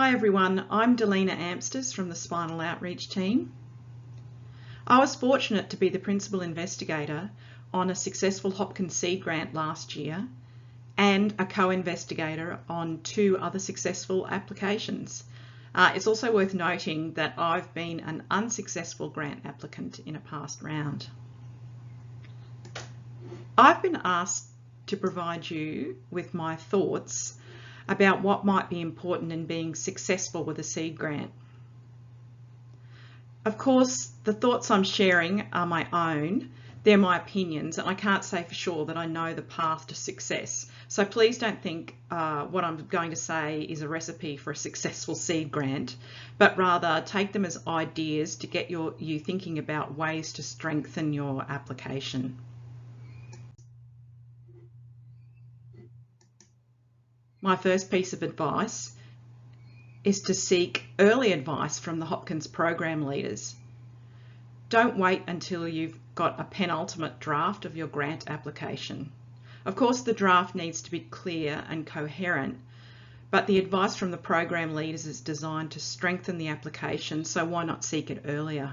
Hi everyone, I'm Delina Amsters from the Spinal Outreach team. I was fortunate to be the principal investigator on a successful Hopkins seed grant last year and a co-investigator on 2 other successful applications. It's also worth noting that I've been an unsuccessful grant applicant in a past round. I've been asked to provide you with my thoughts about what might be important in being successful with a seed grant. Of course, the thoughts I'm sharing are my own. They're my opinions, and I can't say for sure that I know the path to success. So please don't think what I'm going to say is a recipe for a successful seed grant, but rather take them as ideas to get you thinking about ways to strengthen your application. My first piece of advice is to seek early advice from the Hopkins program leaders. Don't wait until you've got a penultimate draft of your grant application. Of course, the draft needs to be clear and coherent, but the advice from the program leaders is designed to strengthen the application, so why not seek it earlier?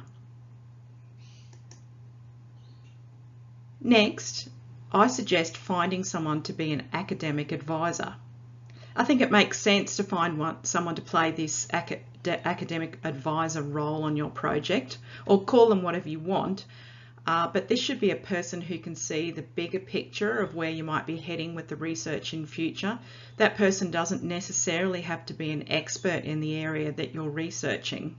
Next, I suggest finding someone to be an academic advisor. I think it makes sense to find someone to play this academic advisor role on your project, or call them whatever you want, but this should be a person who can see the bigger picture of where you might be heading with the research in future. That person doesn't necessarily have to be an expert in the area that you're researching,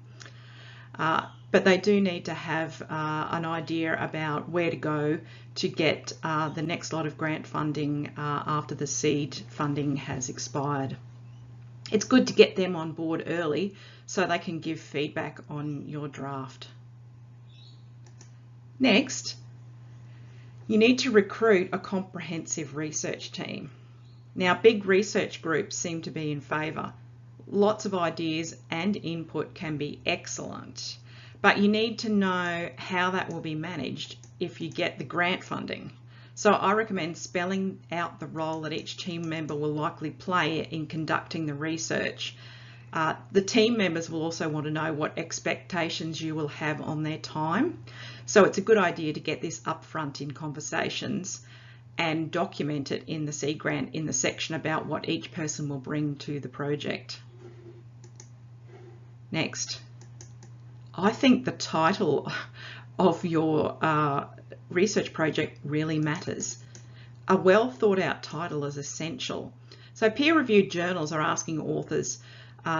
but they do need to have an idea about where to go to get the next lot of grant funding after the seed funding has expired. It's good to get them on board early so they can give feedback on your draft. Next, you need to recruit a comprehensive research team. Now, big research groups seem to be in favour. Lots of ideas and input can be excellent, but you need to know how that will be managed if you get the grant funding. So I recommend spelling out the role that each team member will likely play in conducting the research. The team members will also want to know what expectations you will have on their time. So it's a good idea to get this upfront in conversations and document it in the seed grant in the section about what each person will bring to the project. Next, I think the title of your research project really matters. A well thought out title is essential. So peer-reviewed journals are asking authors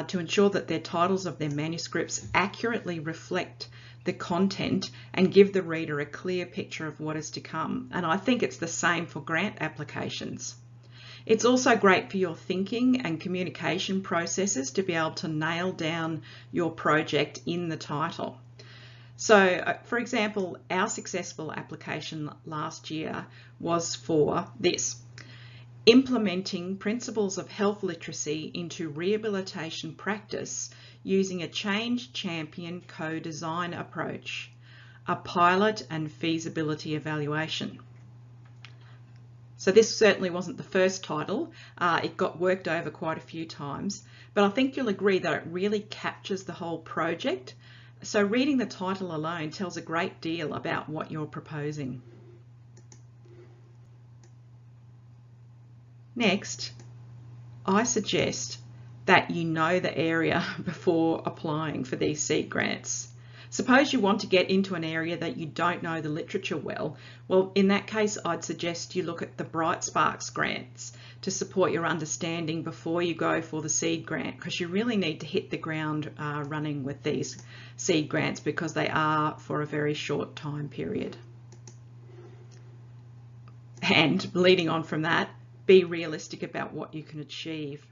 to ensure that their titles of their manuscripts accurately reflect the content and give the reader a clear picture of what is to come. And I think it's the same for grant applications. It's also great for your thinking and communication processes to be able to nail down your project in the title. So, for example, our successful application last year was for this: implementing principles of health literacy into rehabilitation practice using a change champion co-design approach, a pilot and feasibility evaluation. So this certainly wasn't the first title. It got worked over quite a few times, but I think you'll agree that it really captures the whole project. So reading the title alone tells a great deal about what you're proposing. Next, I suggest that you know the area before applying for these seed grants. Suppose you want to get into an area that you don't know the literature well. Well, in that case, I'd suggest you look at the Bright Sparks grants to support your understanding before you go for the seed grant, because you really need to hit the ground running with these seed grants because they are for a very short time period. And leading on from that, be realistic about what you can achieve.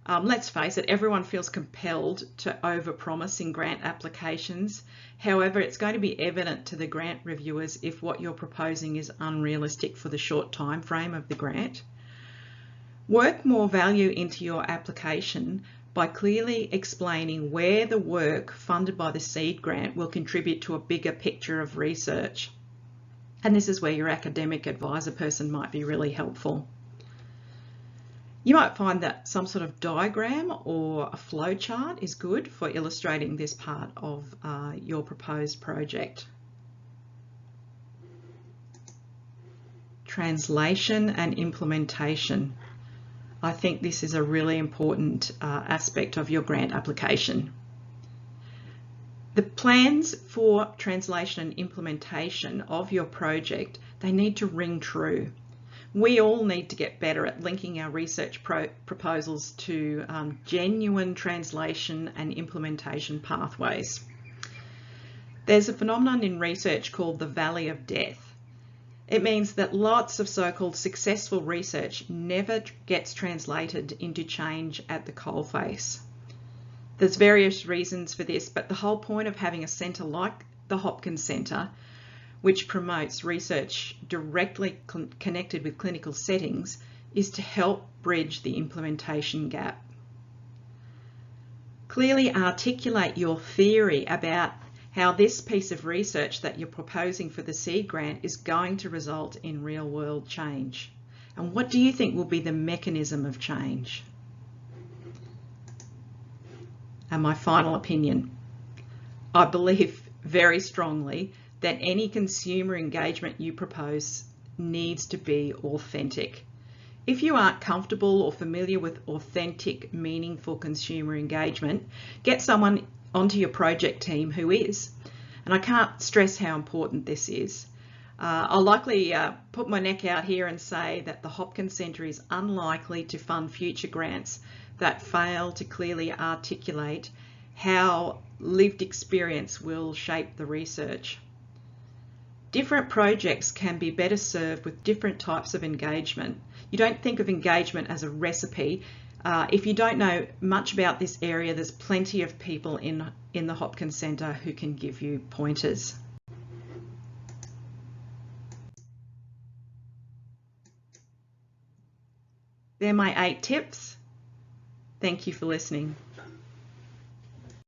Let's face it, everyone feels compelled to overpromise in grant applications. However, it's going to be evident to the grant reviewers if what you're proposing is unrealistic for the short time frame of the grant. Work more value into your application by clearly explaining where the work funded by the seed grant will contribute to a bigger picture of research. And this is where your academic advisor person might be really helpful. You might find that some sort of diagram or a flow chart is good for illustrating this part of your proposed project. Translation and implementation. I think this is a really important aspect of your grant application. The plans for translation and implementation of your project, they need to ring true. We all need to get better at linking our research proposals to genuine translation and implementation pathways. There's a phenomenon in research called the valley of death. It means that lots of so-called successful research never gets translated into change at the coalface. There's various reasons for this, but the whole point of having a centre like the Hopkins Centre, which promotes research directly connected with clinical settings, is to help bridge the implementation gap. Clearly articulate your theory about how this piece of research that you're proposing for the seed grant is going to result in real-world change. And what do you think will be the mechanism of change? And my final opinion, I believe very strongly that any consumer engagement you propose needs to be authentic. If you aren't comfortable or familiar with authentic, meaningful consumer engagement, get someone onto your project team who is. And I can't stress how important this is. I'll likely put my neck out here and say that the Hopkins Centre is unlikely to fund future grants that fail to clearly articulate how lived experience will shape the research. Different projects can be better served with different types of engagement. You don't think of engagement as a recipe. If you don't know much about this area, there's plenty of people in the Hopkins Centre who can give you pointers. They're my 8 tips. Thank you for listening.